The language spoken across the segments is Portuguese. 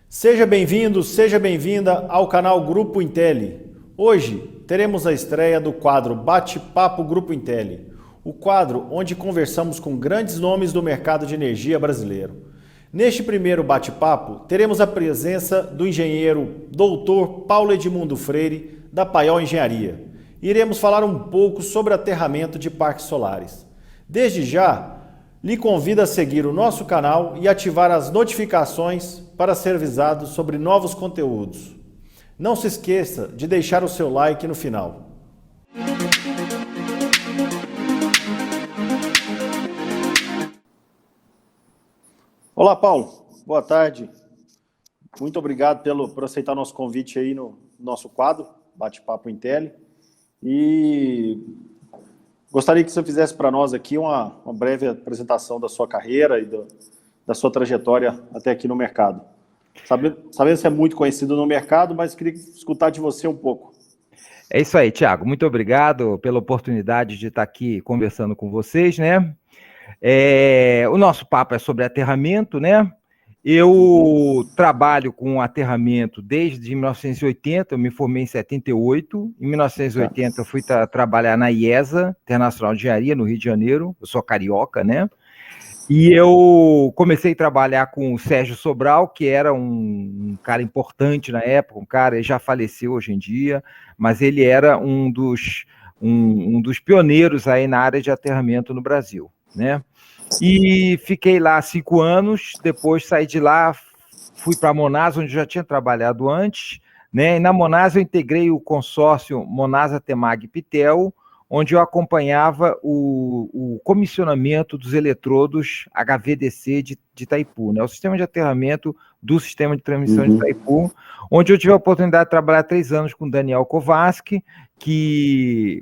Seja bem-vindo, seja bem-vinda ao canal Grupo Intelli. Hoje teremos a estreia do quadro Bate-Papo Grupo Intelli, o quadro onde conversamos com grandes nomes do mercado de energia brasileiro. Neste primeiro bate-papo, teremos a presença do engenheiro Dr. Paulo Edmundo Freire, da Paiol Engenharia. Iremos falar um pouco sobre aterramento de parques solares. Desde já, lhe convido a seguir o nosso canal e ativar as notificações para ser avisado sobre novos conteúdos. Não se esqueça de deixar o seu like no final. Olá, Paulo. Boa tarde. Muito obrigado por aceitar o nosso convite aí no nosso quadro, Bate-Papo Intelli. E gostaria que você fizesse para nós aqui uma breve apresentação da sua carreira e da sua trajetória até aqui no mercado. Sabendo que você é muito conhecido no mercado, mas queria escutar de você um pouco. É isso aí, Thiago. Muito obrigado pela oportunidade de estar aqui conversando com vocês, né? O nosso papo é sobre aterramento, né? Eu trabalho com aterramento desde 1980, eu me formei em 78. Em 1980 eu fui trabalhar na IESA, Internacional de Engenharia, no Rio de Janeiro. Eu sou carioca, né? E eu comecei a trabalhar com o Sérgio Sobral, que era um cara importante na época, ele já faleceu hoje em dia, mas ele era um dos pioneiros aí na área de aterramento no Brasil, né? E fiquei lá 5 anos, depois saí de lá, fui para a Monasa, onde já tinha trabalhado antes, né? E na Monasa eu integrei o consórcio Monasa Temag Pitel, onde eu acompanhava o comissionamento dos eletrodos HVDC de Itaipu, né? O sistema de aterramento do sistema de transmissão de Itaipu, onde eu tive a oportunidade de trabalhar 3 anos com o Daniel Kovaski,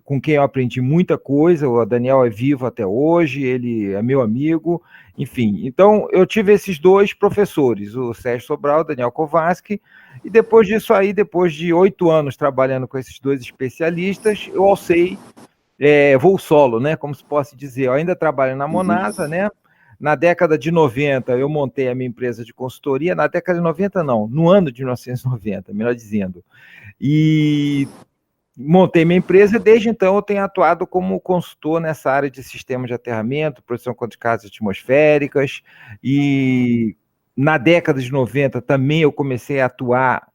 com quem eu aprendi muita coisa. O Daniel é vivo até hoje, ele é meu amigo, enfim. Então, eu tive esses 2 professores, o Sérgio Sobral, o Daniel Kovaski, e depois disso aí, depois de 8 anos trabalhando com esses 2 especialistas, eu alcei voo solo, né? Como se possa dizer. Eu ainda trabalho na Monasa, né? Na década de 90, eu montei a minha empresa de consultoria. Na década de 90, não, no ano de 1990, melhor dizendo. E montei minha empresa e desde então eu tenho atuado como consultor nessa área de sistema de aterramento, proteção contra casas atmosféricas. E na década de 90 também eu comecei a atuar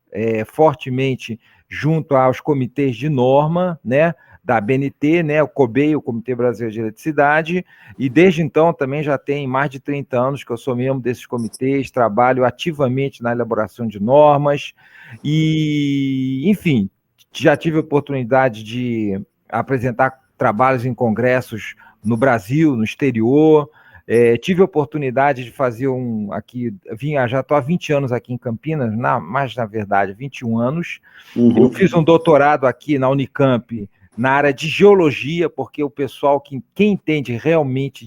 fortemente junto aos comitês de norma, né? Da ABNT, né, o COBEI, o Comitê Brasileiro de Eletricidade, e desde então também já tem mais de 30 anos que eu sou membro desses comitês, trabalho ativamente na elaboração de normas, e, enfim, já tive a oportunidade de apresentar trabalhos em congressos no Brasil, no exterior, tive a oportunidade de fazer já estou há 20 anos aqui em Campinas, mas na verdade 21 anos, eu fiz um doutorado aqui na Unicamp, na área de geologia, porque o pessoal, quem entende realmente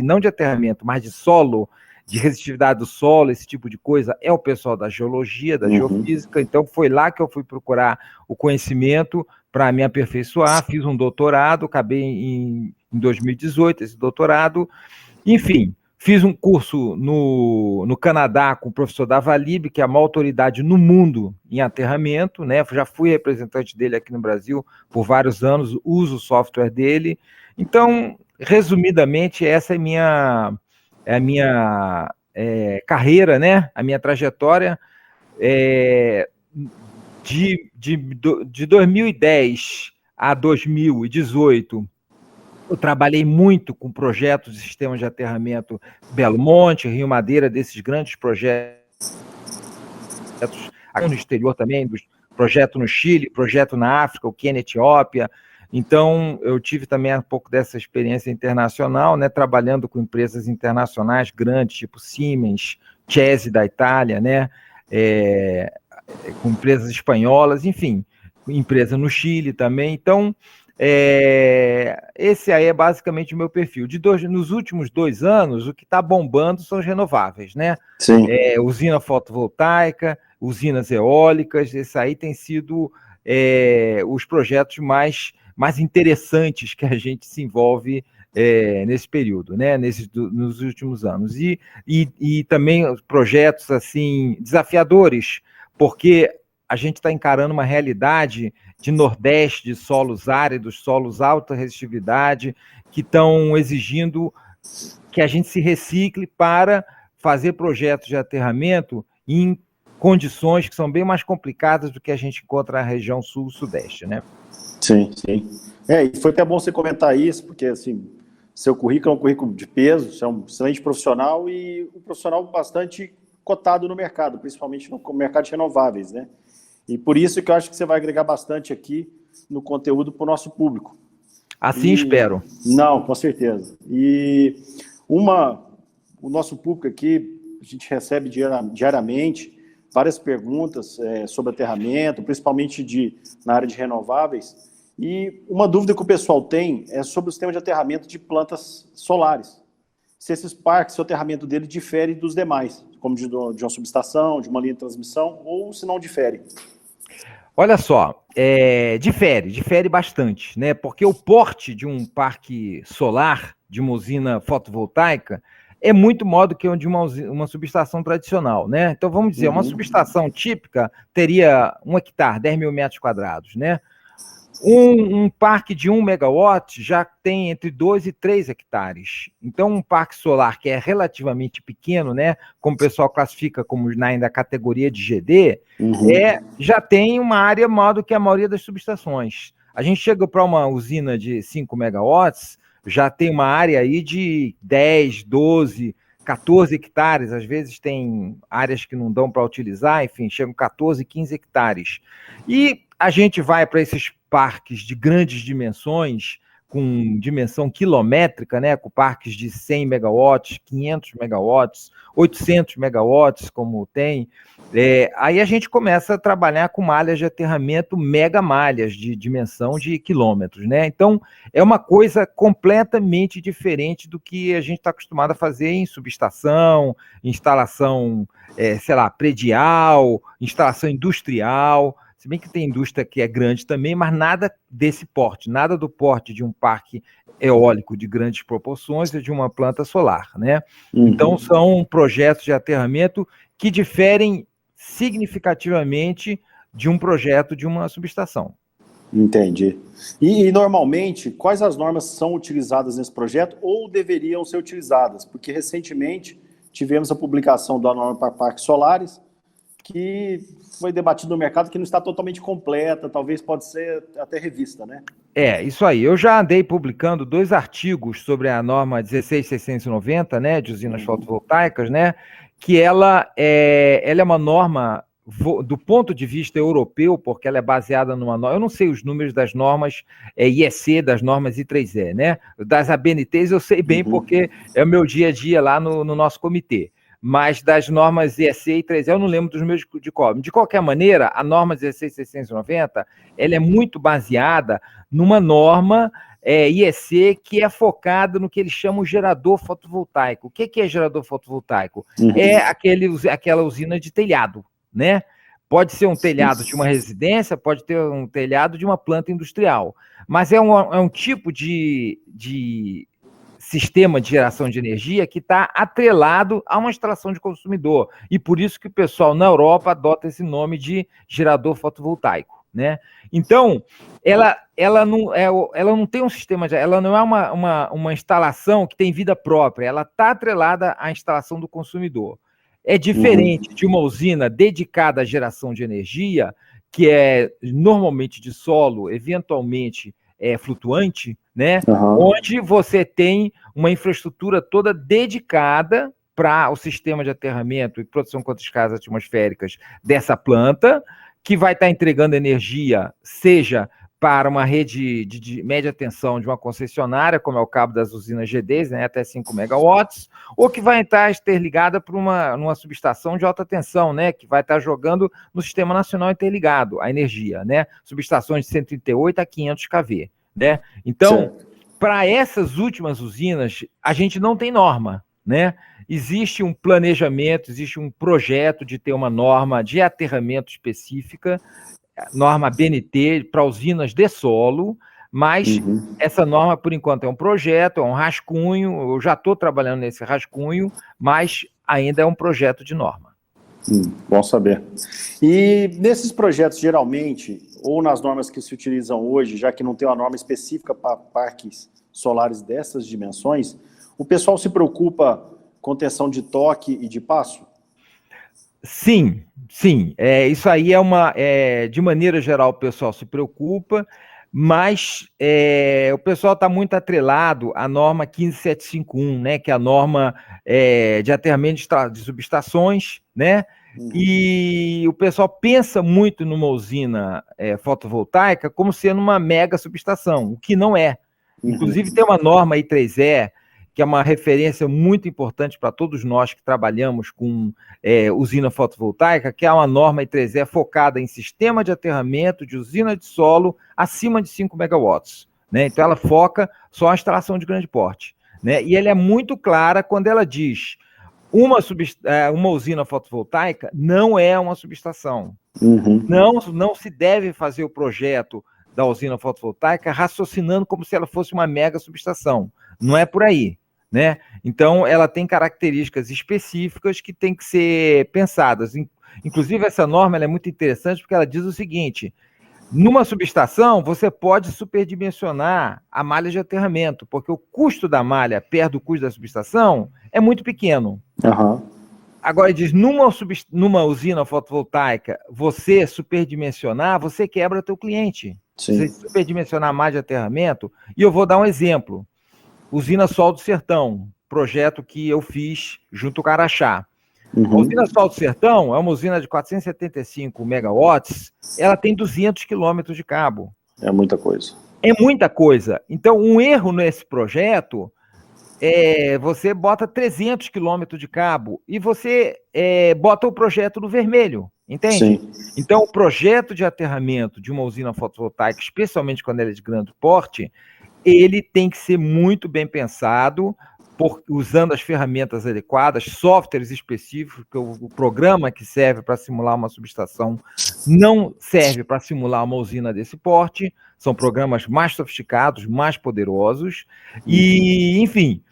não de aterramento, mas de solo, de resistividade do solo, esse tipo de coisa, é o pessoal da geologia, da geofísica. Então foi lá que eu fui procurar o conhecimento para me aperfeiçoar, fiz um doutorado, acabei em 2018 esse doutorado, enfim. Fiz um curso no Canadá com o professor Davalib, que é a maior autoridade no mundo em aterramento, né? Já fui representante dele aqui no Brasil por vários anos, uso o software dele. Então, resumidamente, essa é a minha carreira, né? A minha trajetória. De 2010 a 2018, eu trabalhei muito com projetos de sistemas de aterramento Belo Monte, Rio Madeira, desses grandes projetos, aqui no exterior também, projeto no Chile, projeto na África, o Quênia, Etiópia. Então, eu tive também um pouco dessa experiência internacional, né, trabalhando com empresas internacionais grandes, tipo Siemens, Chesi da Itália, né, com empresas espanholas, enfim, empresa no Chile também. Então, esse aí é basicamente o meu perfil. Nos últimos 2 anos, o que está bombando são os renováveis, né? Sim. Usina fotovoltaica, usinas eólicas, esse aí tem sido os projetos mais mais interessantes que a gente se envolve nesse período, né? Nos últimos anos. E também projetos assim desafiadores, porque a gente está encarando uma realidade de Nordeste, de solos áridos, solos alta resistividade, que estão exigindo que a gente se recicle para fazer projetos de aterramento em condições que são bem mais complicadas do que a gente encontra na região sul-sudeste, né? Sim, sim. E foi até bom você comentar isso, porque, assim, seu currículo é um currículo de peso, você é um excelente profissional e um profissional bastante cotado no mercado, principalmente no mercado de renováveis, né? E por isso que eu acho que você vai agregar bastante aqui no conteúdo para o nosso público. Assim espero. Não, com certeza. E o nosso público aqui, a gente recebe diariamente várias perguntas sobre aterramento, principalmente na área de renováveis. E uma dúvida que o pessoal tem é sobre o sistema de aterramento de plantas solares. Se esses parques, o aterramento dele difere dos demais, como de uma subestação, de uma linha de transmissão, ou se não difere. Olha só, difere bastante, né? Porque o porte de um parque solar, de uma usina fotovoltaica, é muito maior do que o de uma subestação tradicional, né? Então, vamos dizer, uma subestação típica teria 1 hectare, 10 mil metros quadrados, né? Um parque de 1 megawatt já tem entre 2 e 3 hectares. Então, um parque solar que é relativamente pequeno, né, como o pessoal classifica como ainda categoria de GD, já tem uma área maior do que a maioria das subestações. A gente chega para uma usina de 5 megawatts, já tem uma área aí de 10, 12, 14 hectares, às vezes tem áreas que não dão para utilizar, enfim, chegam 14, 15 hectares. E a gente vai para esses parques de grandes dimensões, com dimensão quilométrica, né, com parques de 100 megawatts, 500 megawatts, 800 megawatts, como tem, aí a gente começa a trabalhar com malhas de aterramento, mega malhas de dimensão de quilômetros, né? Então, é uma coisa completamente diferente do que a gente está acostumado a fazer em subestação, instalação, predial, instalação industrial. Se bem que tem indústria que é grande também, mas nada desse porte, nada do porte de um parque eólico de grandes proporções e de uma planta solar, né? Então, são projetos de aterramento que diferem significativamente de um projeto de uma subestação. Entendi. E normalmente, quais as normas são utilizadas nesse projeto ou deveriam ser utilizadas? Porque recentemente tivemos a publicação da norma para parques solares, que foi debatido no mercado, que não está totalmente completa, talvez pode ser até revista, né? Isso aí. Eu já andei publicando 2 artigos sobre a norma 16690, né, de usinas fotovoltaicas, né, que ela é uma norma do ponto de vista europeu, porque ela é baseada numa norma, eu não sei os números das normas IEC, das normas I3E, né, das ABNTs eu sei bem, porque é o meu dia a dia lá no nosso comitê. Mas das normas IEC e 3E eu não lembro dos meus de cor. De qualquer maneira, a norma 16690, ela é muito baseada numa norma IEC que é focada no que eles chamam de gerador fotovoltaico. O que é gerador fotovoltaico? É aquela usina de telhado, né? Pode ser um telhado de uma residência, pode ter um telhado de uma planta industrial, mas é um tipo de sistema de geração de energia que está atrelado a uma instalação de consumidor. E por isso que o pessoal na Europa adota esse nome de gerador fotovoltaico, né? Então, ela não tem um sistema, ela não é uma instalação que tem vida própria, ela está atrelada à instalação do consumidor. É diferente de uma usina dedicada à geração de energia, que é normalmente de solo, eventualmente flutuante, né? Onde você tem uma infraestrutura toda dedicada para o sistema de aterramento e proteção contra escadas atmosféricas dessa planta, que vai estar entregando energia, seja para uma rede de média tensão de uma concessionária, como é o cabo das usinas GDs, né, até 5 megawatts, ou que vai estar interligada para numa subestação de alta tensão, né, que vai estar jogando no Sistema Nacional Interligado a energia, né, subestações de 138 a 500 kV, né? Então, para essas últimas usinas, a gente não tem norma, né? Existe um planejamento, existe um projeto de ter uma norma de aterramento específica, norma BNT para usinas de solo, mas essa norma, por enquanto, é um projeto, é um rascunho, eu já estou trabalhando nesse rascunho, mas ainda é um projeto de norma. Bom saber. E nesses projetos, geralmente, ou nas normas que se utilizam hoje, já que não tem uma norma específica para parques solares dessas dimensões, o pessoal se preocupa com contenção de toque e de passo? Sim. Isso aí de maneira geral, o pessoal se preocupa, mas o pessoal está muito atrelado à norma 15751, né, que é a norma de aterramento de subestações, né? E o pessoal pensa muito numa usina fotovoltaica como sendo uma mega subestação, o que não é. Inclusive, tem uma norma I3E, que é uma referência muito importante para todos nós que trabalhamos com usina fotovoltaica, que é uma norma I3E focada em sistema de aterramento de usina de solo acima de 5 megawatts. Né? Então, ela foca só a instalação de grande porte. Né? E ela é muito clara quando ela diz uma usina fotovoltaica não é uma subestação. Não se deve fazer o projeto da usina fotovoltaica raciocinando como se ela fosse uma mega subestação. Não é por aí, né? Então, ela tem características específicas que têm que ser pensadas. Inclusive, essa norma ela é muito interessante porque ela diz o seguinte: numa subestação, você pode superdimensionar a malha de aterramento, porque o custo da malha perto do custo da subestação é muito pequeno. Agora, diz, numa usina fotovoltaica, você superdimensionar, você quebra teu cliente. Sim. Você superdimensionar a malha de aterramento. E eu vou dar um exemplo. Usina Sol do Sertão, projeto que eu fiz junto com a Araxá. A usina Sol do Sertão é uma usina de 475 megawatts, ela tem 200 quilômetros de cabo. É muita coisa. É muita coisa. Então, um erro nesse projeto você bota 300 quilômetros de cabo e você bota o projeto no vermelho, entende? Sim. Então, o projeto de aterramento de uma usina fotovoltaica, especialmente quando ela é de grande porte, ele tem que ser muito bem pensado, usando as ferramentas adequadas, softwares específicos, o programa que serve para simular uma subestação não serve para simular uma usina desse porte, são programas mais sofisticados, mais poderosos, e, enfim,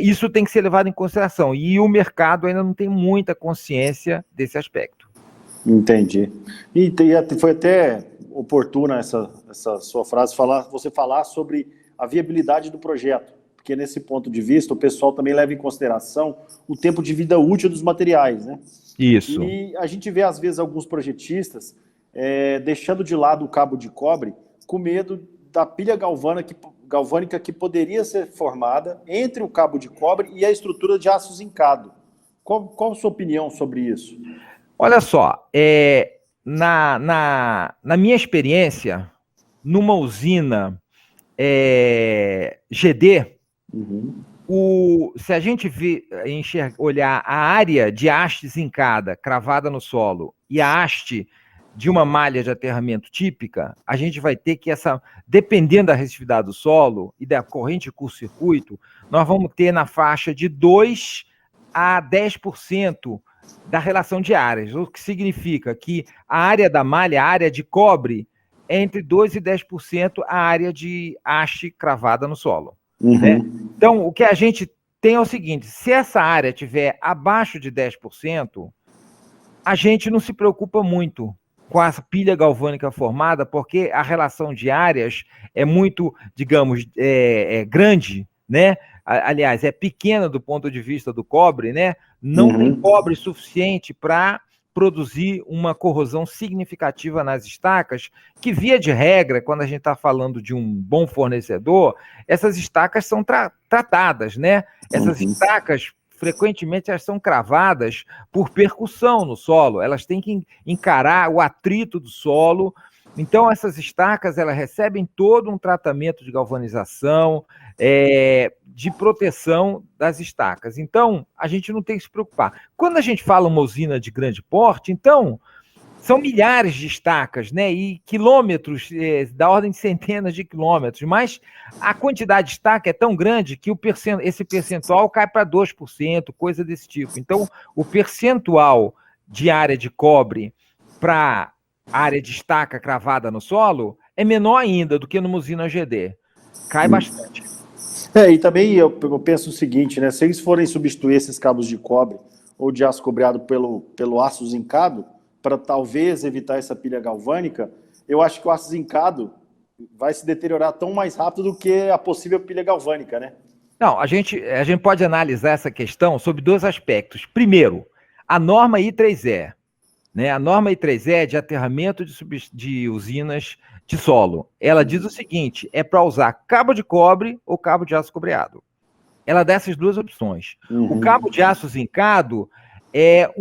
isso tem que ser levado em consideração, e o mercado ainda não tem muita consciência desse aspecto. Entendi. E foi até oportuna essa sua frase, você falar sobre a viabilidade do projeto, porque nesse ponto de vista o pessoal também leva em consideração o tempo de vida útil dos materiais, né? Isso. E a gente vê às vezes alguns projetistas deixando de lado o cabo de cobre com medo da pilha galvânica que poderia ser formada entre o cabo de cobre e a estrutura de aço zincado. Qual a sua opinião sobre isso? Olha só, na minha experiência, numa usina GD, se a gente olhar a área de haste zincada cravada no solo e a haste de uma malha de aterramento típica, a gente vai ter que dependendo da resistividade do solo e da corrente de curto-circuito, nós vamos ter na faixa de 2 a 10% da relação de áreas, o que significa que a área da malha, a área de cobre, é entre 2 e 10% a área de haste cravada no solo. Né? Então, o que a gente tem é o seguinte: se essa área estiver abaixo de 10%, a gente não se preocupa muito com a pilha galvânica formada, porque a relação de áreas é muito, digamos, grande, né? Aliás, é pequena do ponto de vista do cobre, né? Não tem cobre suficiente para produzir uma corrosão significativa nas estacas, que via de regra, quando a gente está falando de um bom fornecedor, essas estacas são tratadas, né? Essas estacas, frequentemente, elas são cravadas por percussão no solo, elas têm que encarar o atrito do solo. Então, essas estacas, elas recebem todo um tratamento de galvanização, de proteção das estacas. Então, a gente não tem que se preocupar. Quando a gente fala uma usina de grande porte, então, são milhares de estacas, né? E quilômetros, da ordem de centenas de quilômetros, mas a quantidade de estaca é tão grande que esse percentual cai para 2%, coisa desse tipo. Então, o percentual de área de cobre para área de estaca cravada no solo é menor ainda do que numa usina GD. Cai bastante. E também eu penso o seguinte, né? Se eles forem substituir esses cabos de cobre ou de aço cobreado pelo aço zincado, para talvez evitar essa pilha galvânica, eu acho que o aço zincado vai se deteriorar tão mais rápido do que a possível pilha galvânica, né? Não, a gente pode analisar essa questão sob dois aspectos. Primeiro, a norma I3E, né? A norma I3E é de aterramento de usinas de solo. Ela diz o seguinte, é para usar cabo de cobre ou cabo de aço cobreado. Ela dá essas duas opções. O cabo de aço zincado é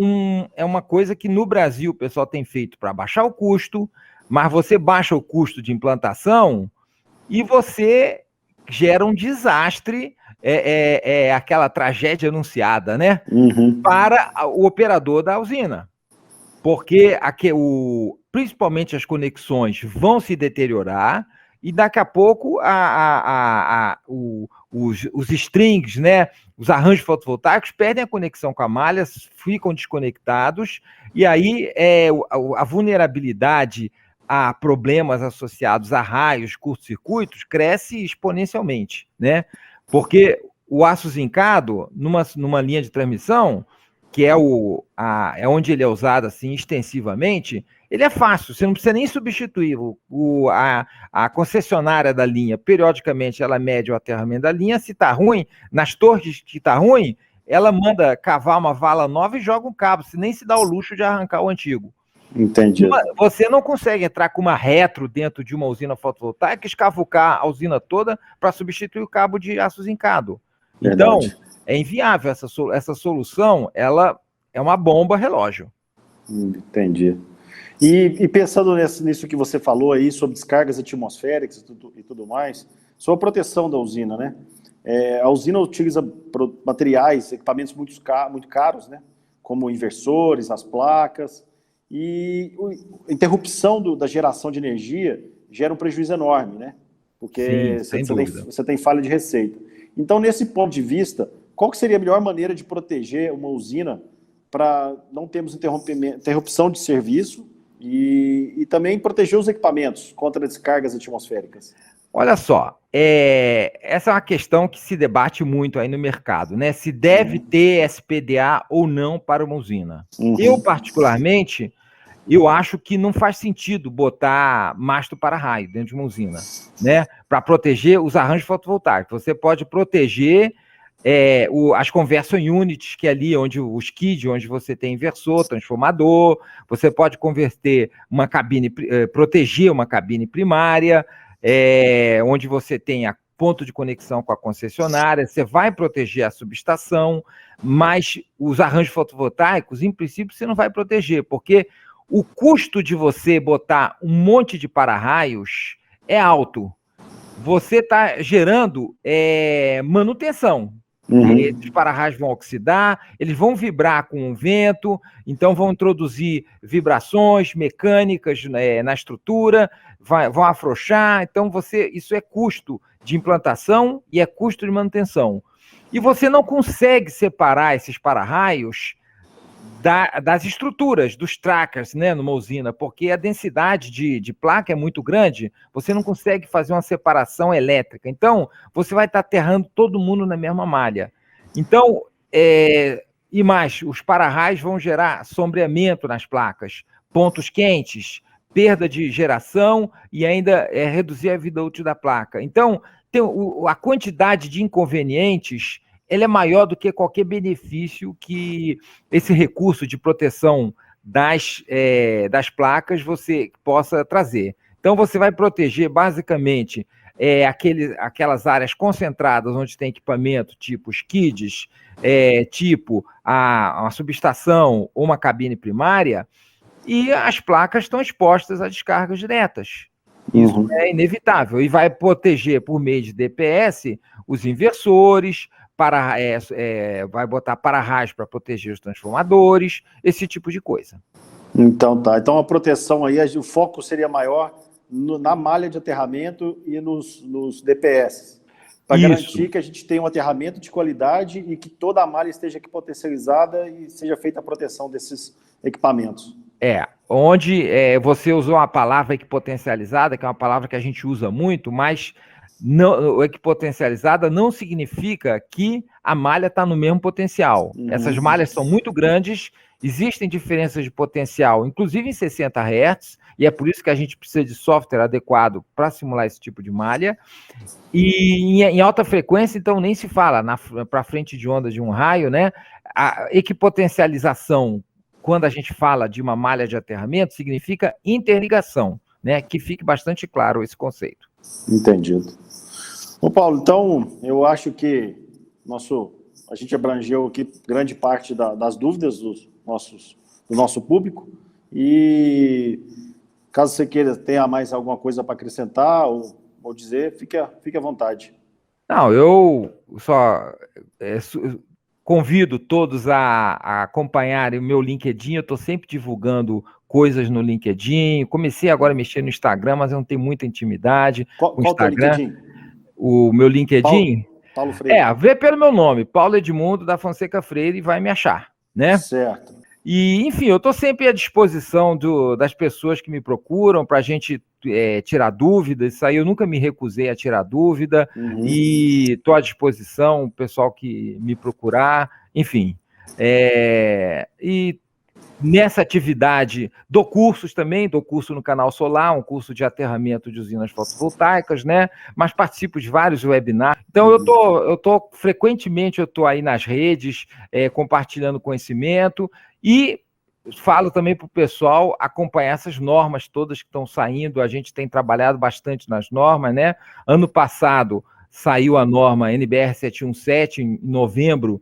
uma coisa que no Brasil o pessoal tem feito para baixar o custo, mas você baixa o custo de implantação e você gera um desastre, aquela tragédia anunciada, né? Para o operador da usina. Porque principalmente as conexões vão se deteriorar e daqui a pouco os strings, né, os arranjos fotovoltaicos perdem a conexão com a malha, ficam desconectados e aí a vulnerabilidade a problemas associados a raios, curtos-circuitos, cresce exponencialmente, né? Porque o aço zincado, numa linha de transmissão, que é onde ele é usado assim extensivamente, ele é fácil, você não precisa nem substituir. A concessionária da linha, periodicamente, ela mede o aterramento da linha, se está ruim, nas torres que está ruim, ela manda cavar uma vala nova e joga um cabo, se nem se dá o luxo de arrancar o antigo. Entendi. Você não consegue entrar com uma retro dentro de uma usina fotovoltaica e escavucar a usina toda para substituir o cabo de aço zincado. Então, é inviável essa solução, ela é uma bomba relógio. Entendi. E pensando nisso que você falou aí, sobre descargas atmosféricas e tudo mais, sobre a proteção da usina, né? A usina utiliza materiais, equipamentos muito caros, né? Como inversores, as placas, e a interrupção da geração de energia gera um prejuízo enorme, né? Porque você tem falha de receita. Então, nesse ponto de vista, qual que seria a melhor maneira de proteger uma usina para não termos interrupção de serviço e também proteger os equipamentos contra descargas atmosféricas? Olha só, essa é uma questão que se debate muito aí no mercado, né? Se deve ter SPDA ou não para uma usina. Eu, particularmente, acho que não faz sentido botar mastro para-raio dentro de uma usina, né? Para proteger os arranjos fotovoltaicos. Você pode proteger as conversion units, que é ali onde o skid, onde você tem inversor, transformador, você pode proteger uma cabine primária, onde você tem ponto de conexão com a concessionária, você vai proteger a subestação, mas os arranjos fotovoltaicos, em princípio, você não vai proteger, porque o custo de você botar um monte de para-raios é alto. Você está gerando manutenção. Esses para-raios vão oxidar, eles vão vibrar com o vento, então vão introduzir vibrações mecânicas na estrutura, vão afrouxar, então isso é custo de implantação e é custo de manutenção. E você não consegue separar esses para-raios das estruturas, dos trackers, né, numa usina, porque a densidade de placa é muito grande, você não consegue fazer uma separação elétrica. Então, você vai estar aterrando todo mundo na mesma malha. Então, e mais, os para-raios vão gerar sombreamento nas placas, pontos quentes, perda de geração e ainda reduzir a vida útil da placa. Então, a quantidade de inconvenientes ela é maior do que qualquer benefício que esse recurso de proteção das placas você possa trazer. Então, você vai proteger, basicamente, aquelas áreas concentradas onde tem equipamento, tipo skids, tipo uma subestação ou uma cabine primária, e as placas estão expostas a descargas diretas. Isso é inevitável. E vai proteger, por meio de DPS, os inversores, vai botar para-raios para proteger os transformadores, esse tipo de coisa. Então tá. Então a proteção aí, o foco seria maior na malha de aterramento e nos DPS. Para garantir que a gente tenha um aterramento de qualidade e que toda a malha esteja aqui potencializada e seja feita a proteção desses equipamentos. Onde você usou uma palavra equipotencializada, que é uma palavra que a gente usa muito, mas não, equipotencializada não significa que a malha está no mesmo potencial. Essas malhas são muito grandes, existem diferenças de potencial, inclusive em 60 Hz, e é por isso que a gente precisa de software adequado para simular esse tipo de malha. E em alta frequência, então, nem se fala para frente de onda de um raio, né? A equipotencialização, quando a gente fala de uma malha de aterramento, significa interligação, né? Que fique bastante claro esse conceito. Entendido. Ô Paulo, então, eu acho que a gente abrangeu aqui grande parte das dúvidas do nosso público, e caso você tenha mais alguma coisa para acrescentar ou dizer, fique à vontade. Não, eu só convido todos a acompanharem o meu LinkedIn. Eu estou sempre divulgando coisas no LinkedIn. Comecei agora a mexer no Instagram, mas eu não tenho muita intimidade com o Instagram. Qual é o LinkedIn? O meu LinkedIn? Paulo Freire. Vê pelo meu nome, Paulo Edmundo da Fonseca Freire, e vai me achar, né? Certo. E, enfim, eu estou sempre à disposição das pessoas que me procuram para a gente tirar dúvidas. Isso aí eu nunca me recusei a tirar dúvida, e estou à disposição, o pessoal que me procurar, enfim. E nessa atividade dou cursos também, dou curso no Canal Solar, um curso de aterramento de usinas fotovoltaicas, né? Mas participo de vários webinars. Então, frequentemente eu estou aí nas redes, compartilhando conhecimento, e falo também para o pessoal acompanhar essas normas todas que estão saindo. A gente tem trabalhado bastante nas normas, né? Ano passado saiu a norma NBR 717 em novembro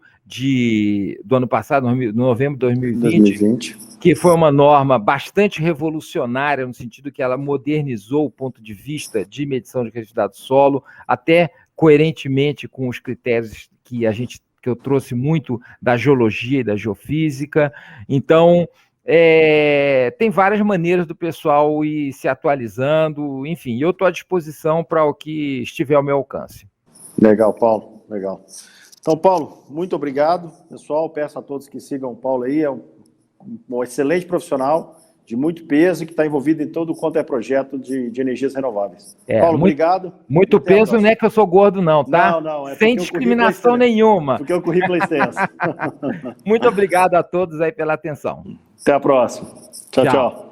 do ano passado, novembro de 2020, que foi uma norma bastante revolucionária, no sentido que ela modernizou o ponto de vista de medição de resistividade do solo, até coerentemente com os critérios que eu trouxe muito da geologia e da geofísica. Então, tem várias maneiras do pessoal ir se atualizando, enfim, eu estou à disposição para o que estiver ao meu alcance. Legal, Paulo, legal. Então, Paulo, muito obrigado. Pessoal, peço a todos que sigam o Paulo aí, é um excelente profissional, de muito peso, e que está envolvido em todo quanto é projeto de energias renováveis. Paulo, obrigado. Muito peso, não é que eu sou gordo não, tá? Não. Sem discriminação nenhuma. Porque o currículo é extenso. Muito obrigado a todos aí pela atenção. Até a próxima. Tchau.